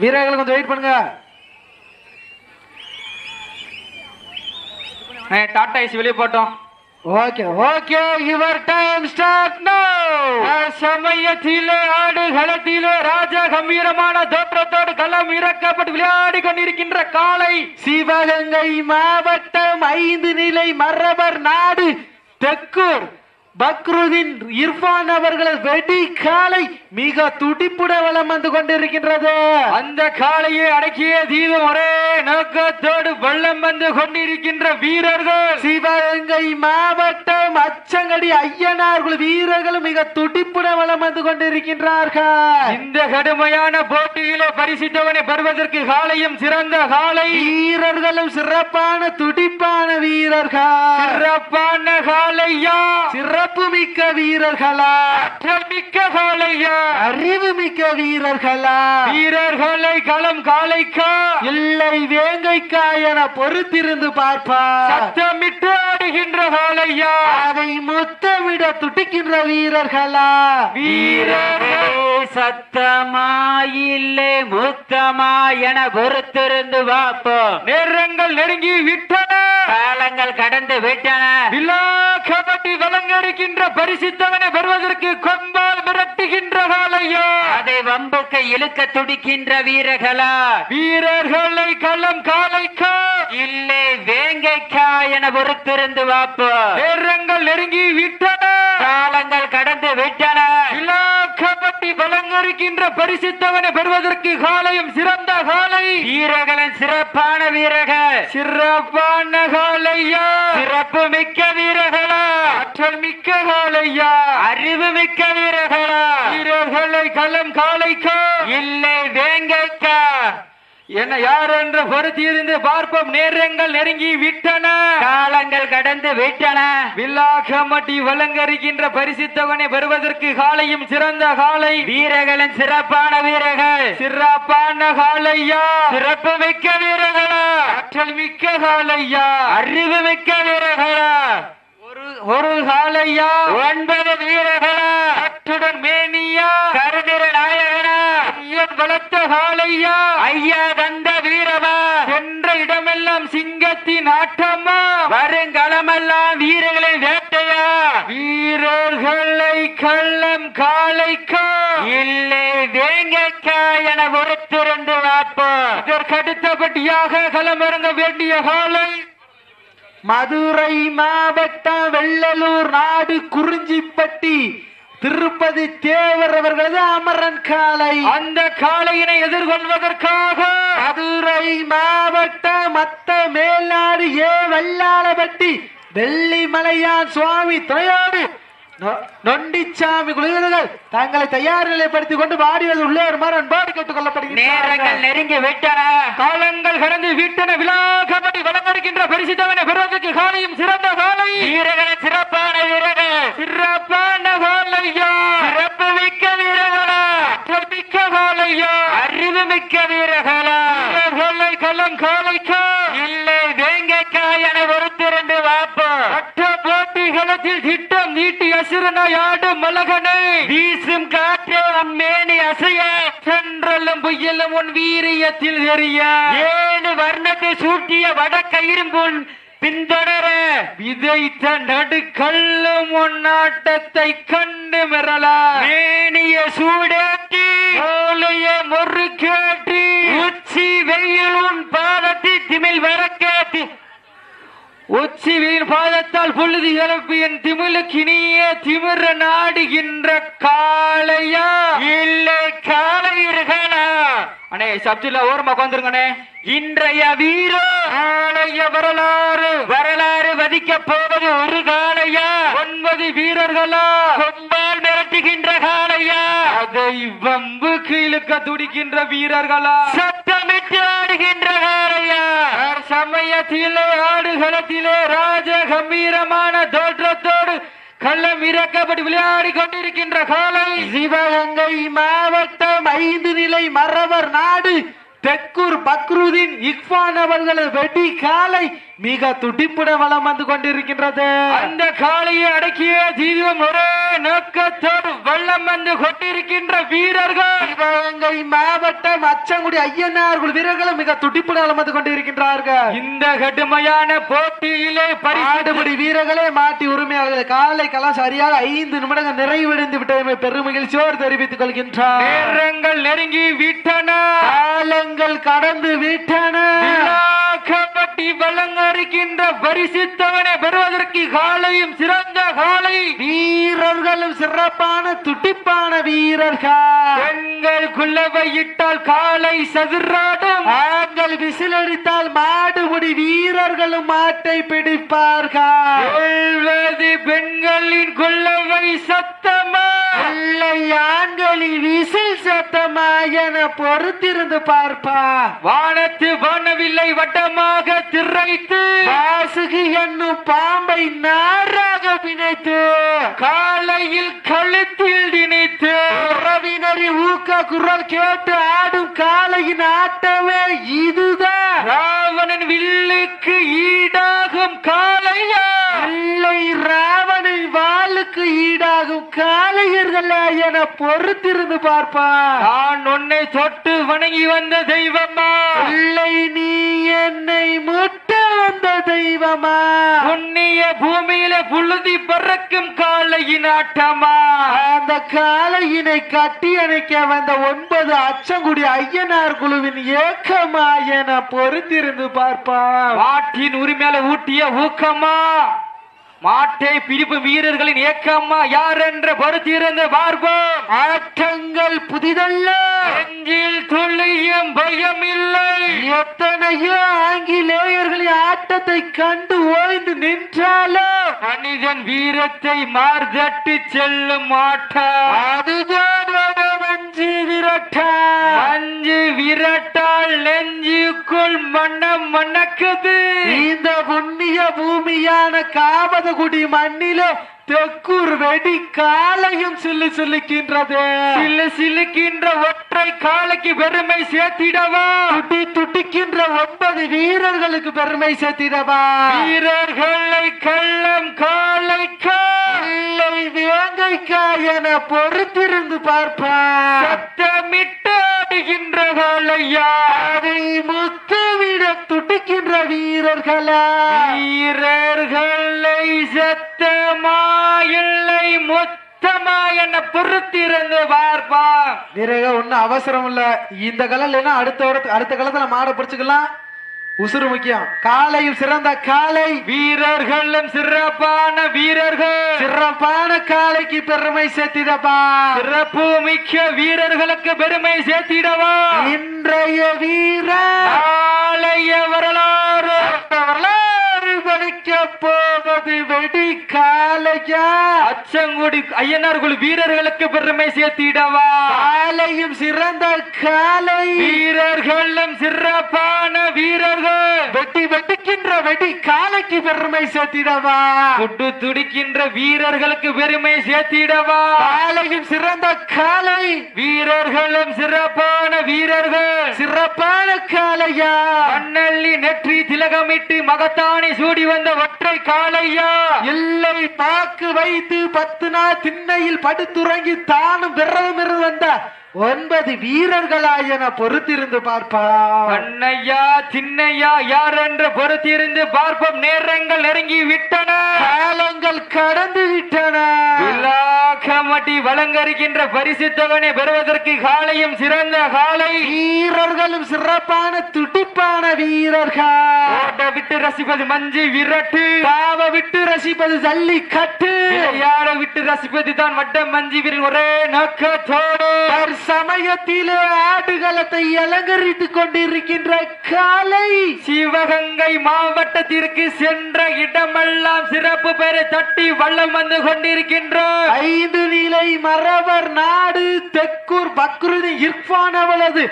வீரர்கள் கொஞ்சம் வெயிட் பண்ணுங்க. டாடா ஏசி வெளியே போட்டோம். Okay okay, your time start நவ. சமயத்திலே ஆடுகளத்திலே ராஜ கம்பீரமான தோற்றத்தோடு களம் இறக்கப்பட்டு விளையாடி கொண்டிருக்கின்ற காளை சிவகங்கை மாவட்டம் 5 நிலை மரபர் நாடு தெக்கூர் பக்ருதீன் இர்பான் அவர்களது வெடி காளை மிக துடிப்புட வளம் வந்து கொண்டிருக்கின்றது. அந்த காளையை அடக்கிய தீபம் ஒரே நோக்கத்தோடு வள்ளம் வந்து கொண்டிருக்கின்ற வீரர்கள் சிவகங்கை மாவட்டம் அச்சங்கடி ஐயனார்கள் வீரர்கள் மிக துடிப்புட வளம் வந்து கொண்டிருக்கின்றார்கள். இந்த கடுமையான போட்டியிலே பரிசுத்தவனை பெறுவதற்கு காளையும் சிறந்த காளை, வீரர்களும் சிறப்பான துடிப்பான வீரர்கள். சிறப்பான காளையா, சிறப்பு மிக்க வீரர்களா, மிக்க காளையா, அறிவு மிக்க வீரர்களா, வீரர்களை களம் காளைக்கா இல்லை வேங்கைக்கா என பொறுத்திருந்து பார்ப்பார். சத்தமிட்டு ஆடுகின்ற காளையா, அதை முத்தமிட துடிக்கின்ற வீரர்களா, வீரர்கள் சத்தமா இல்லை முத்தமா என பொறுத்திருந்து பார்ப்போம். நேரங்கள் நெருங்கி விட்டன, காலங்கள் கடந்து விட்டன. விழா கபடி வழங்கிருக்கின்ற பரிசுத்தவனை பெறுவதற்கு கொம்பால் மிரட்டுகின்ற காளையா, அதை வம்புக்கு இழுக்க துடிக்கின்ற வீரர்களா, வீரர்களை களம் காளைக்கா இல்லை வேங்கைக்கா என பொறுத்திருந்து பார்ப்போம். நேரங்கள் நெருங்கி விட்டன, காலங்கள் கடந்து விட்டன. விழா கபடி வழங்கிருக்கின்ற பரிசுத்தவனை பெறுவதற்கு காளையும் சிறந்த காளை, வீரர்களின் சிறப்பான வீரர்கள், சிறப்பான காளையா, சிறப்பு மிக்க வீரர்களா, ஆற்றல் மிக்க காளையா, அறிவு மிக்க வீரர்களா, வீரர்களை களம் காளைக்கா இல்லை வேங்கைக்கா என்ன யார் என்று பொருத்தியிருந்து பார்ப்போம். நேரங்கள் நெருங்கி விட்டன, காலங்கள் கடந்து விட்டன. வில்லா கமிட்டி வழங்கருக்கின்ற பரிசுத்தவனை பெறுவதற்கு காளையும் சிறந்த காளை, வீரர்களின் சிறப்பான வீரர்கள், சிறப்பான காளையா, சிறப்பு மிக்க வீரர்களா, ஆற்றல் மிக்க காளையா, அறிவு மிக்க வீரர்களா, ஒரு காளையா 9 வீரர்களா, அத்துடன் மேனியா, கருநிற நாயகனா, ஐயன் வளர்த்த காளையா, ஐயா தந்த வீரமா, சென்ற இடமெல்லாம் சிங்கத்தின் ஆட்டமா, வருங்களமெல்லாம் வீரர்களின் வேட்டையா, வீரர்களை கள்ளம் காளைக்கா இல்லை வேங்கைக்கா என பொறுத்திருந்து பார்ப்போம். இதற்கு அடுத்தபடியாக களம் இறங்க வேண்டிய காளை மதுரை மாவட்டம் வெள்ளலூர் நாடு குறிஞ்சிப்பட்டி திருப்பதி தேவர் அவர்களது அமரன் காளை. அந்த காளையினை எதிர்கொள்வதற்காக மதுரை மாவட்டம் மத்த மேல்நாடு வெள்ளாளப்பட்டி வெள்ளிமலையான் சுவாமி துணையோடு நொண்டிச்சாமி குழுவினர்கள் தங்களை தயார் நிலைப்படுத்திக் கொண்டு வாடியது உள்ளே வருமாறு அன்போடு கேட்டுக் கொள்ளப்படுகிறது. நேரங்கள் நெருங்கி விட்டன, காலங்கள் கடந்து விட்டன. விழா கபடி வழங்கிருக்கின்ற பரிசுத்தவனை பெறுவதற்கு காளையும் சிறந்த காளை, வீரர்கள் சிறப்பான வீரர்கள், சிறப்பான காளையா, சிறப்பு மிக்க வீரர்களா, மிக்க காளையா, அறிவு மிக்க வீரர்களா, வீரர்களை களம் காளைக்கா இல்லை வேங்கைக்கா என பொறுத்திருந்து பார்ப்போம். மற்ற போட்டிகளத்தில் திட்டம் நீட்டி அசுரனாயாடும் மலகனை வீசும் காற்றே உன் மேனி அசைய, சென்றலும் புயலும் உன் வீரியத்தில் எரிய, 7 வர்ணத்தை சூட்டிய வடக்கயிறும்புன் பின்தொடர விதைத்த நடுக்கல்லும் உன் ஆட்டத்தை கண்டு மிரள, மேனிய சூடேற்றி ஓலைய முறுக்கேற்றி உச்சி வெயிலுன் பாதத்தை திமிழ் வரக்கேற்றி, உச்சி வெயில் பாதத்தால் பொழுது கிளப்பி என் திமிழுக்கினிய திமிர நாடுகின்ற காளையா இல்லை காளையர்களா. அண்ணே சப்ஜில ஓரமா உட்காந்துருங்கண்ணே. இன்றைய வீரோ காளைய வரலாறு வதிக்க போவது ஒரு காளையா 9 வீரர்களா, கொம்பால் மிரட்டுகின்ற காளையா, அதை வம்பு கீழுக்க துடிக்கின்ற வீரர்களா, சத்தமிட்டு ஆடுகின்ற காளையா, சமயத்திலே ஆடுகளத்திலே ராஜ கம்பீரமான தோற்றத்தோடு களம் இறக்கப்பட்டு விளையாடி கொண்டிருக்கின்ற காளை சிவகங்கை மாவட்டம் 5 நிலை மரபர் நாடு தெக்கூர் பக்ருதீன் இர்பான் அவர்களது வெடி காளை மிக துடிப்புடன் வலம் வந்து கொண்டிருக்கின்றது. அந்த காளையை அடக்கிய தீவிரம் ஒரே நோக்கத்தோடு வல்லம் வந்து கொண்டிருக்கின்ற வீரர்கள் சிவகங்கை மாவட்டம் அச்சங்குடி ஐயனார் குழு வீரர்களும் மிக துடிப்புடன் வலம் வந்து கொண்டிருக்கின்றார்கள். இந்த கடுமையான போட்டியிலே ஆடுபடி வீரர்களே மாட்டி உரிமையாளர்கள் காலை கலாம் சரியாக 5 நிமிடங்கள் நிறைவடைந்து விட்டதை பெரும் மகிழ்ச்சியோடு தெரிவித்துக் கொள்கின்றார். நேரங்கள் நெருங்கி விட்டன, காலங்கள் கடந்து விட்டன. கபடி வழங்கருக்கின்ற பரிசுத்தவனை பெறுவதற்கு காலையும் சிறந்த காலை வீரர்களும் சிறப்பான துடிப்பான வீரர்கள். பெண்கள் குள்ளவை இட்டால் காலை சதுராடும், ஆண்கள் விசிலடித்தால் மாடுபடி வீரர்களும் மாட்டை பிடிப்பார்கள். வெல்வது பெண்களின் குள்ளவை சத்தமா இல்லை ஆண்களின் விசில் சத்தமா என பொறுத்திருந்து பார்ப்பா. வானத்து வானவில்லை வட்டமாக திரைத்து வாசுகி என்னும் பாம்பை நாராக பிணைத்து காலையில் கழுத்தில் திணைத்து உறவினரின் ஊக்க குரல் கேட்டு ஆடும் காளையின் ஆட்டமே இதுதான். ராவணன் வில்லுக்கு ஈடாகும் காளையா இல்லை ராவணன் வாளுக்கு ஈடாகும் காளையர்களா என பொறுத்திருந்து பார்ப்பா. நான் உன்னை தொட்டு வணங்கி வந்த தெய்வமா, இல்லை நீ என்னை முட்ட வந்த தெய்வமா. புண்ணிய பூமியில புழுதி பறக்கும் காளையின் ஆட்டமா, அந்த காளையினை கட்டி அணைக்க வந்த 9 அச்சங்குடி ஐயனார் குழுவின் ஏக்கமா என பொறுத்திருந்து பார்ப்பா. மாட்டின் உரிமையால ஊட்டிய ஊக்கமா, மாட்டை பிடிப்பு வீரர்களின் ஏக்கம்மா யார் என்ற பொறுத்திருந்து பார்ப்போம். ஆட்டங்கள் புதிதல்ல, நெஞ்சில் துளியும் பயம் இல்லை. எத்தனையோ ஆங்கிலேயர்களின் ஆட்டத்தை கண்டு ஓய்ந்து நின்றாலோ மனிதன் வீரத்தை மார்தட்டி செல்லும் ஆட்டம், அதுதான் வடமஞ்சி விரட்டா. அஞ்சு விரட்டால் நெஞ்சுக்குள் மன்னம் மணக்குது. இந்த புண்ணிய பூமியான காமதகுடி மண்ணிலே தெக்கூர் வெடி காலையும் சில்லு சில்லுக்கின்றது. சில்லு சில்லுக்கின்ற ஒற்றை காலைக்கு பெருமை சேர்த்திடவா, துடி துடிக்கின்ற 9 வீரர்களுக்கு பெருமை சேர்த்திடவா. வீரர்களை கள்ளம் காலைக்கா இல்லை வேங்கைக்கா என பொறுத்திருந்து பார்ப்பா. சத்தமிட்டு ஆடுகின்ற காலையா, அதை முத்துவிட துடிக்கின்ற வீரர்களா. வீரர்களை சத்தமா இல்லை மொத்தமா என்ன பொறுத்திருந்து பார்ப்பா. வீரக ஒன்னும் அவசரம் இல்ல, இந்த கலம் இல்லைன்னா அடுத்த காலத்துல மாட பிடிச்சுக்கலாம். உசுறு முக்கியம். காலையில் சிறந்த காலை, வீரர்களும் சிறப்பான வீரர்கள், சிறப்பான காலைக்கு பெருமை சேர்த்திடப்பா. சிறப்பு மிக்க வீரர்களுக்கு பெருமை சேர்த்திடவா. இன்றைய வீரர் நாளைய வரலாறு படிக்க போவது வெடி காலையா. அச்சங்குடி ஐயனார் குழு வீரர்களுக்கு பெருமை சேர்த்திடவா. காலையும் சிறந்த காலை, வீரர்களும் சிறப்பான வீரர்கள், வெட்டி வெட்டிக்கின்ற வெடி காலைக்கு பெருமை சேர்த்திடவா. சுட்டு துடிக்கின்ற வீரர்களுக்கு பெருமை சேர்த்திடவா. காலையும் சிறந்த காலை, வீரர்களும் சிறப்பான வீரர்கள், சிறப்பான காலையா. மண்ணள்ளி நெற்றி திலகமிட்டு மகத்தானை சூடி வந்த ஒற்றை காளையா. இல்லை பாக்கு வைத்து 10 நாள் திண்ணையில் படுத்துறங்கி தானும் விரதம் இருந்து வந்த 9 வீரர்களா என பொறுத்திருந்து பார்ப்பா. அண்ணையா சின்னையா யார் என்று பொறுத்திருந்து பார்ப்போம். நேரங்கள் நெருங்கி விட்டன, காலங்கள் கடந்து விட்டன. கமட்டி வழங்கருக்கின்ற பரிசுத்தவனை பெறுவதற்கு காலையும் சிறந்த காலை, வீரர்களும் சிறப்பான துடிப்பான வீரர்கள். ஓட்ட விட்டு ரசிப்பது மஞ்சு விரட்டு, தாவ விட்டு ரசிப்பது ஜல்லிக்கட்டு, யார விட்டு ரசிப்பது தான் வட்டம் மஞ்சு வீரன் ஒரே நோக்கத்தோடு சமயத்திலே ஆடுகளத்தை அலங்கரித்துக் கொண்டிருக்கின்ற காலை. சிவகங்கை மாவட்டத்திற்கு சென்ற இடமெல்லாம் சிறப்பு பெற தட்டி வள்ளம் வந்து கொண்டிருக்கின்ற 5 நிலை மரவர் நாடு தெக்கூர் பக்ருதி இர்பான் அவளது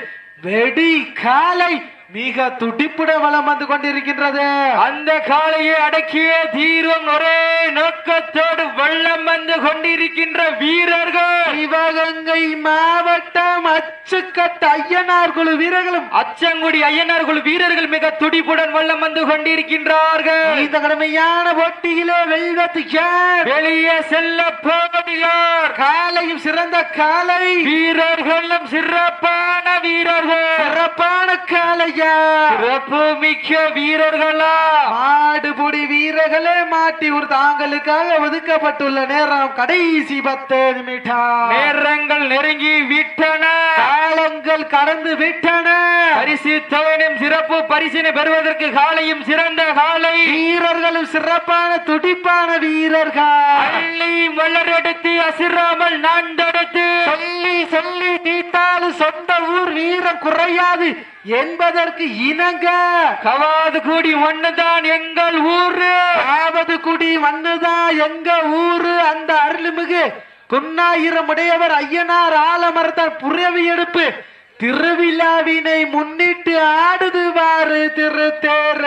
வெடி காலை மிக துடிப்புட வளம் வந்து கொண்டிருக்கின்றது. அந்த காளையை அடக்கிய தீரும் ஒரே நோக்கத்தோடு வள்ளம் வந்து கொண்டிருக்கின்ற வீரர்கள் சிவகங்கை மாவட்டம் அச்சுக்கட்டு ஐயனார் குழு வீரர்களும் அச்சங்குடி ஐயனார் குழு வீரர்கள் மிக துடிப்புடன் வள்ளம் வந்து கொண்டிருக்கின்றார்கள். இந்த கடுமையான போட்டியிலே வெல்வத்து யார், வெளியே செல்ல போவதியார், காலையும் சிறந்த காலை, வீரர்களும் சிறப்பான வீரர்கள், சிறப்பான காலையா, சிறப்பு மிக்க வீரர்களா, மாடுபுடி வீரர்களே மாட்டி ஒரு தாங்களுக்காக ஒதுக்கப்பட்டுள்ள நேரம் கடைசி 10 நிமிடம். நேரங்கள் நெருங்கி விட்டன, காலங்கள் கடந்து விட்டன. பரிசு தொகையினும் சிறப்பு பரிசினை பெறுவதற்கு காலையும் சிறந்த காலை, வீரர்களும் சிறப்பான துடிப்பான வீரர்கள். அள்ளி வளரெடுத்து அசிராமல் நாண்டெடுத்து சொல்லி சொல்லி தீட்டாலும் சொந்த ஊர் வீரம் குறையாது என்பதற்கு இணங்க கவாது கூடி ஒண்ணுதான் எங்கள் ஊரு, ஆவது குடி மண்ணுதான் எங்க ஊரு. அந்த அருள்மிகு குன்னாயிரம் உடையவர் ஐயனார் ஆலமரத்தார் புறவி எடுப்பு திருவிழாவினை முன்னிட்டு ஆடுதுவாறு திருத்தேர.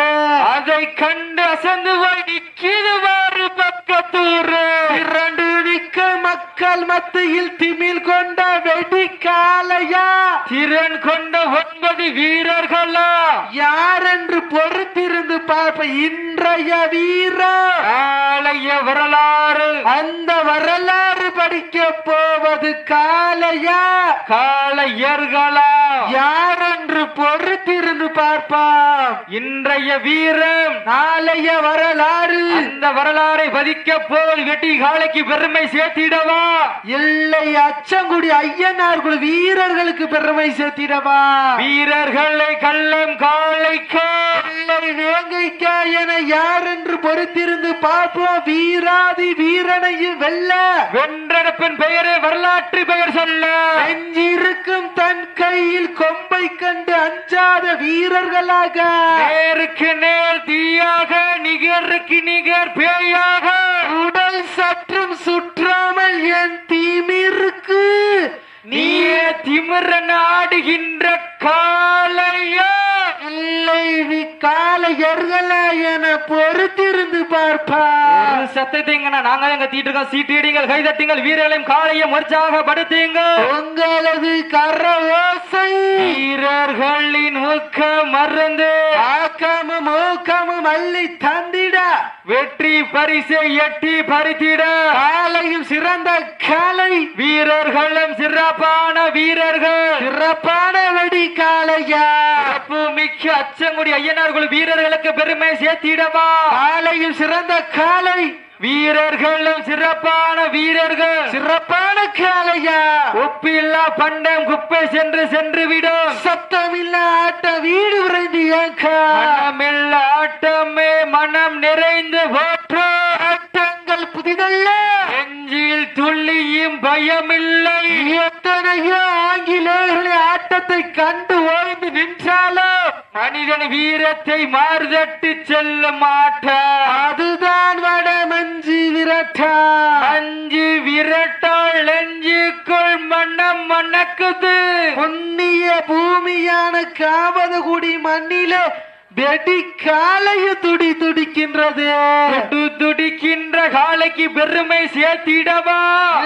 அதை கண்டு அசந்து போய் நிற்கிதுவாறு பக்கத்தூரு. இரண்டு மிக்க மக்கள் மத்தியில் திமில் கொண்ட வெடிக்காலையா, திறன் கொண்ட 9 வீரர்களா, யார் என்று பொறுத்திருந்து பார்ப்ப. இன்றைய வீரர் காளைய வரலாறு, அந்த வரலாறு படிக்க போவது காலையா, காளையர்களா, யார் என்று பொறுத்திருந்து பார்ப்பாம். இன்றைய வீரம் நாளைய வரலாறு, அந்த வரலாறை பதிக்க போல் வெட்டி காளைக்கு பெருமை சேர்த்திடவா, இல்லை அச்சங்குடி ஐயனார் குழு வீரர்களுக்கு பெருமை சேர்த்திடவா, வீரர்களை கள்ளம் காளைக்கா, இல்லை வேங்கைக்கா என யார் என்று பொறுத்திருந்து பார்ப்போம். வீராதி வீரனையும் வெல்ல, வென்றெடுப்பின் பெயரை வரலாற்று பெயர் சொல்ல, நெஞ்சிருக்கும் தன் கையில் கொம்பை கண்டு அஞ்சாத வீரர்களாக, நேருக்கு நேர் தீயாக, நிகருக்கு நிகர் பேயாக, உடல் சற்றும் சுற்றாமல் என் தீமிருக்கு நீயே திமிரன் ஆடுகின்ற காளையா, இல்லை காலையர்களா என பொறுத்திருந்து பார்ப்பா. ஒரு சத்தத்தைங்க நாங்க கத்திட்டு இருக்கோம். சீட்டிடுங்கள், கைதட்டுங்கள், வீரர்களையும் காளையும் உற்சாகப்படுத்துங்கள். உங்களது கரவோசை வீரர்களின் ஊக்கம் மறந்து ஆக்கமும் ஊக்கமும் அள்ளி தந்திட, வெற்றி பரிசை எட்டி பறித்திட, காலையும் சிறந்த காலை, வீரர்களும் சிறப்பான வீரர்கள், சிறப்பான வெடி காலையா, சிறப்பு மிக்க அச்சங்குடி ஐயனார் குழு வீரர்களுக்கு பெருமை சேர்த்திடவா, காலையும் சிறந்த காலை, வீரர்களும் சிறப்பான வீரர்கள், சிறப்பான காலையா, ஒப்பில்லா பண்டம் குப்பை சென்று சென்று விடும், சத்தமில்ல ஆட்ட வீடு விரைந்து ஏக்கா, மனமில்ல ஆட்டமே மனம் நிறைந்து போற்று, ஆட்டங்கள் புதிதல்ல, நெஞ்சில் துள்ளியும் பயமில்லை, எத்தனையோ ஆங்கிலேயர்களை ஆட்டத்தை கண்டு ஓய்ந்து நின்றாலும் மனிதன் வீரத்தை மாறுதட்டு செல்லும் ஆட்டம், அதுதான் வட மஞ்சு விரட்டா, அஞ்சு விரட்டால் நெஞ்சுக்குள் மன்னம் மணக்குது, புண்ணிய பூமியான காவதகுடி மண்ணிலே வெடி காலைய துடி துடிக்கின்றது, துடிக்கின்ற காலைக்கு பெருமை சேர்த்திடவா,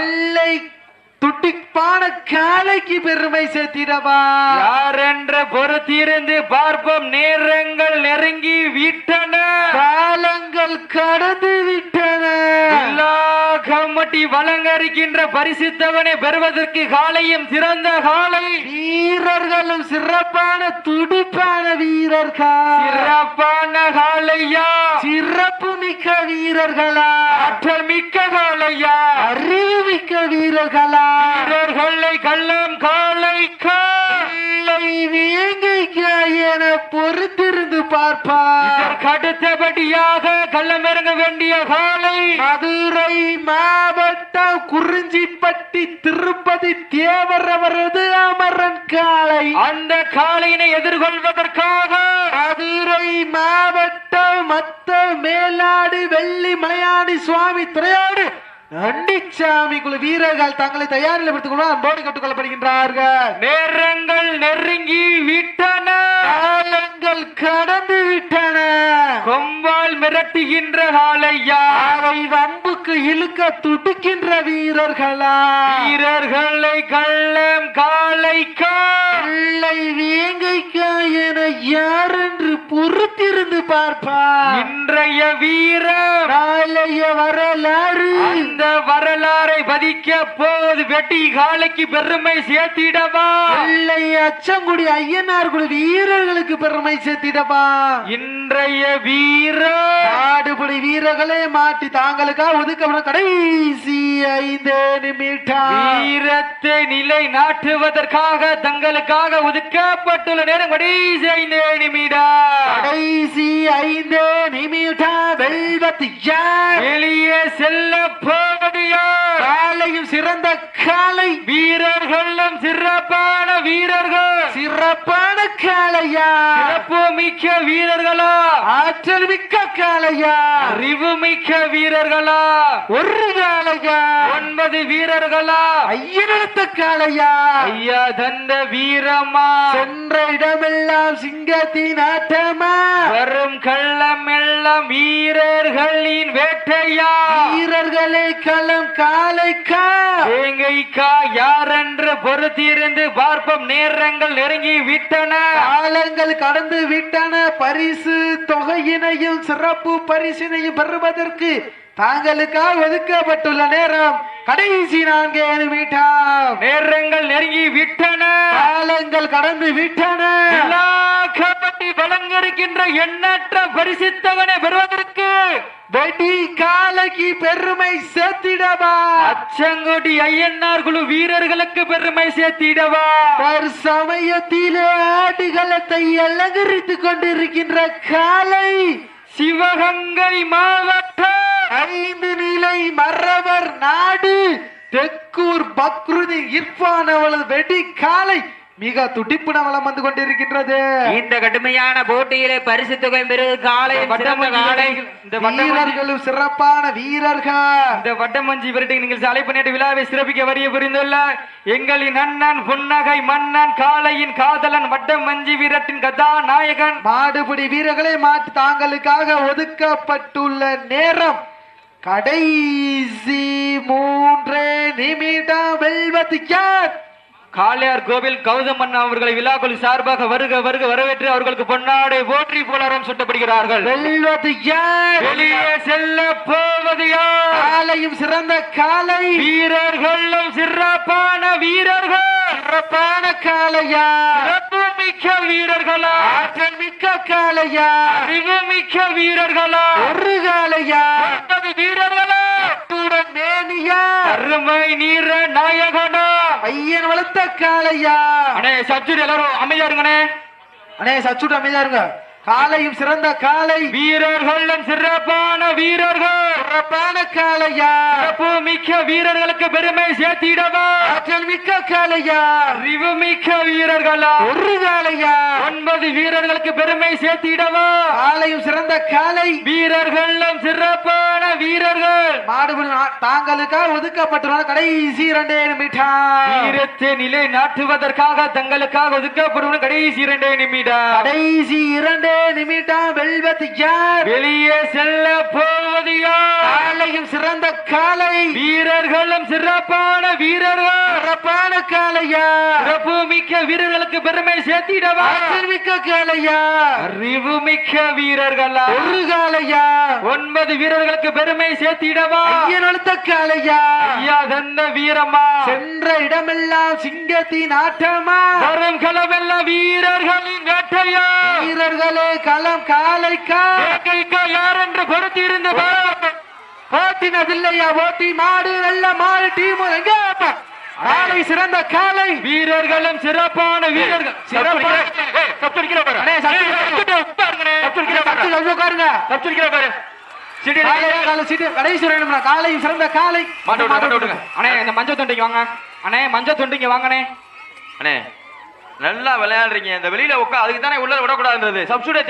இல்லை துடிப்பான காலைக்கு பெருமை சேர்த்திடவா, யார் என்ற பொறுத்திருந்து பார்ப்போம். நேரங்கள் நெருங்கி விட்டன, காலங்கள் கடந்து விட்டன, கம்மட்டி வழங்கரிக்கின்ற பரிசுத்தவனை பெறுவதற்கு காலையும் சிறந்த காலை, வீரர்களும் சிறப்பான துடிப்பான வீரர்கள், சிறப்பான காலையா, சிறப்பு மிக்க வீரர்களா, ஆற்றல் மிக்க காலையா, அறிவு மிக்க வீரர்களா, வீரர்களை கள்ளம் காளைக்கா, வேங்கைக்கா என பொறுத்திருந்து பார்ப்பார். அடுத்தபடியாக கள்ளம் இறங்க வேண்டிய காலை, மதுரை மாவட்டம் குறிஞ்சிப்பட்டி திருப்பதி தேவர் அவரது அமரன் காளை, அந்த காளையினை எதிர்கொள்வதற்காக மதுரை மாவட்டம் மத்த மேலாடு வெள்ளி மலையாடி சுவாமி துறையோடு நண்டிச்சாமி குழு வீரர்கள் தங்களை தயாரில் எடுத்துக்கொள்ள அன்போடு கேட்டுக் கொள்ளப்படுகின்றார்கள். நேரங்கள் நெருங்கி விட்டன, விரட்டுகின்ற காளையா அவை வம்புக்கு இழுக்க துடிக்கின்ற வீரர்களா வீரர்களை கள்ளம் காளைக்கா பிள்ளை வேங்கைக்கா என யார் என்று பொறுத்திருந்து பார்ப்பா இன்றைய வீரம் நாளைய வரலாறு அந்த வரலாறை பதிக்க போவது வெட்டி காளைக்கு பெருமை சேர்த்திடவா பிள்ளை அச்சங்குடி ஐயனார் குழு வீரர்களுக்கு பெருமை சேர்த்திடவா இன்றைய வீரம் ஆடுபடி வீரர்களே மாட்டி தாங்களுக்கா ஒதுக்கப்பட கடைசி 5 நிமிடம் வீரத்தை நிலை நாட்டுவதற்காக தங்களுக்காக ஒதுக்கப்பட்டுள்ள நேரம் கடைசி 5 நிமிடம் கடைசி 5 நிமிடம் வெல்வத்து யார் வெளியே செல்ல போவது யார் காலையும் சிறந்த காலை வீரர்களும் சிறப்பான வீரர்கள் சிறப்பான காளையா சிறப்பு மிக்க வீரர்களா ஆற்றல் மிக்க காளையா அறிவு மிக்க வீரர்களா ஒரு காளையா 9 வீரர்களா ஐயனடுத்த காளையா ஐயா தந்த வீரமா சென்ற இடமெல்லாம் சிங்கத்தின் ஆட்டமா வரும் கள்ளம் எல்லாம் வீரர்களின் வேட்டையா வீரர்களே களம் காளைக்கா வேங்கைக்கா யாரென்று பொறுத்திருந்து பார்ப்போம் நேரங்கள் நெருங்கி விட்டன காலங்கள் கடந்து விட்டன பரிசு தொகையினையும் சிறப்பு பரிசினையும் பெறுவதற்கு தாங்களுக்கா ஒதுக்கப்பட்டுள்ள நேரம் கடைசி 4 நிமிடம் நேரங்கள் நெருங்கி விட்டன காலங்கள் கடந்து விட்டன கபடி வழங்கிருக்கின்ற எண்ணற்ற பரிசுத்தவனை பெறுவதற்கு வெடி காலைக்கு பெருமை சேர்த்திடவா அச்சங்குடி ஐயனார் குழு வீரர்களுக்கு பெருமை சேர்த்திடவா சமயத்திலே ஆடுகளத்தை அலங்கரித்துக் கொண்டிருக்கின்ற காலை சிவகங்கை மாவட்டம் 5 நிலை மறவர் நாடு தெக்கூர் பக்ருதி இர்பான் அவளது வெடி காலை மிக துடிப்புன வளம் வந்து கொண்டிருக்கின்றது இந்த கடுமையான போட்டியிலே பரிசு தொகை பெறுவது காலை வீரர்களும் சிறப்பான வீரர்கள் இந்த வட்டமஞ்சி விரட்டு நீங்கள் அழைப்பு நேற்று விழாவை சிறப்பிக்க வரிய புரிந்துள்ள எங்களின் அண்ணன் புன்னகை மன்னன் காளையின் காதலன் வட்டமஞ்சி விரட்டின் கதாநாயகன் மாடுபிடி வீரர்களை மாற்றி தாங்களுக்காக ஒதுக்கப்பட்டுள்ள நேரம் கடைசி 3 நிமிடம் வெல்வது யார் காளையார் கோவில் கௌதம் அண்ணா அவர்களை விழாக்குழு சார்பாக வருக வருக வரவேற்று அவர்களுக்கு பொன்னாடை போற்றி புலரம் சுட்டப்படுகிறார்கள் வெல்வது யார் வெளியே செல்ல போவது யார் காலையும் சிறந்த காலை வீரர்களும் சிறப்பான வீரர்கள் சிறப்பான காளையா சிறப்பு மிக்க வீரர்களா ஆற்றல் மிக்க காளையா அறிவு மிக்க வீரர்களா ஒரு காளையா 9 வீரர்களா மேனியா அருமை நீர நாயகனா ஐயன் வளர்த்த காளையா அண்ணே சச்சுடு எல்லாரும் அமைதியா இருங்கண்ணே அண்ணே சச்சுடு அமைதியா இருங்க காலையும் சிறந்த காலை வீரர்களும் சிறப்பான வீரர்கள் சிறப்பான காளையா சிறப்பு மிக்க வீரர்களுக்கு பெருமை சேர்த்திடவா ஆற்றல் மிக்க காளையா அறிவு மிக்க வீரர்களா ஒரு காளையா 9 வீரர்களுக்கு பெருமை சேர்த்திடவா காலையும் சிறந்த காலை வீரர்களும் சிறப்பான வீரர்கள் மாடுபிடி தாங்களுக்காக ஒதுக்கப்பட்டுள்ள கடைசி 2 நிமிடம் வீரத்தை நிலை நாட்டுவதற்காக தங்களுக்காக ஒதுக்கப்படும் கடைசி 2 நிமிடம் கடைசி 2 நிமிடம் வெல்வது யார் வெளியே செல்ல போவது யார் காலையும் சிறந்த காலை வீரர்களும் சிறப்பான வீரர்கள் சிறப்பான காளையா சிறப்பு மிக்க வீரர்களுக்கு பெருமை சேர்த்திடவா ஆற்றல் மிக்க காளையா அறிவு மிக்க வீரர்களா ஒரு காளையா 9 வீரர்களுக்கு பெருமை சேர்த்திடவா ஐயன் வளர்த்த காளையா ஐயா தந்த வீரமா சென்ற இடமெல்லாம் சிங்கத்தின் ஆட்டமா வரும் களமெல்லாம் வீரர்களின் வேட்டையா வீரர்களே களம் காளைக்கா யார் என்று பொறுத்திருந்து போட்டினதில்லையா போட்டி மாடு நல்ல மாடு டீம் எங்க காலை சிறந்த காலை வீரர்களும் சிறப்பான வீரர்கள் காலையும் சிறந்த காலை அண்ணே இந்த மஞ்சள் தொண்டிக்கு வாங்க அண்ணே மஞ்சள் தொண்டிங்க வாங்கண்ணே அண்ணே நல்லா விளையாடுறீங்க இந்த வெளியில உட்கா அதுக்கு தானே உள்ள விடக்கூடாதுன்றது சப்ஸ்டியூட்